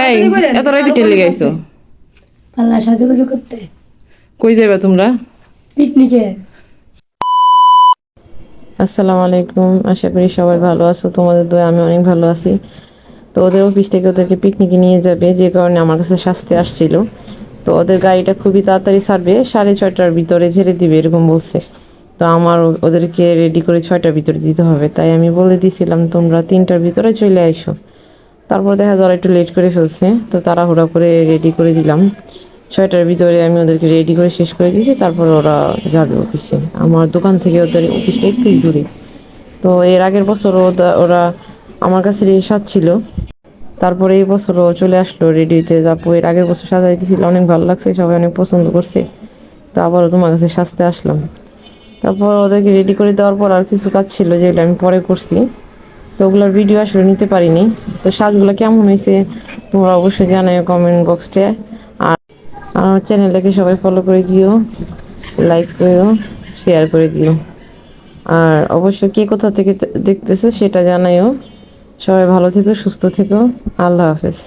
এই এত রাইতে কে লেগে আইছো? পাল্লা সাজুগুজু করতে কই যাবে তোমরা? পিকনিকে। আসসালামু আলাইকুম, আশা করি সবাই ভালো আছো। তোমাদের দোয়া আমি অনেক ভালো আছি। তো ওদের অফিস থেকে ওদেরকে পিকনিকে নিয়ে যাবে, যে কারণে আমার কাছে সাজতে আসছিল। তো ওদের গাড়িটা খুবই তাড়াতাড়ি ছাড়বে, 6:30টার ভিতরে ছেড়ে দিবে এরকম বলছে। তো আমার ওদেরকে রেডি করে 6টার ভিতরে দিতে হবে, তাই আমি বলে দিয়েছিলাম তোমরা 3টার ভিতরে চলে আইসো। তারপর দেখা যায় ওরা একটু লেট করে ফেলছে, তো তাড়াহুড়া করে রেডি করে দিলাম। 6টার ভিতরে আমি ওদেরকে রেডি করে শেষ করে দিয়েছি, তারপর ওরা যাবে অফিসে। আমার দোকান থেকে ওদের অফিসটা একটুই দূরে। তো এর আগের বছর ওরা আমার কাছে সাজছিল, তারপরে এই বছরও চলে আসলো রেডি হইতে। আপু এর আগের বছর সাজাই দিয়েছিল, অনেক ভালো লাগছে, সবাই অনেক পছন্দ করছে। তো আবারও তোমার কাছে সাজতে আসলাম। তারপর ওদেরকে রেডি করে দেওয়ার পর আর কিছু কাজ ছিল যেগুলো আমি পরে করছি, তো ওগুলোর ভিডিও আসলে নিতে পারিনি। তো সাজগুলো কেমন হয়েছে তোমরা অবশ্যই জানাও কমেন্ট বক্সে। আর আমার চ্যানেলটাকে সবাই ফলো করে দিও, লাইক করো, শেয়ার করে দিও। আর অবশ্যই কে কোথা থেকে দেখতেছো সেটা জানাইও। সবাই ভালো থেকো, সুস্থ থেকো। আল্লাহ হাফেজ।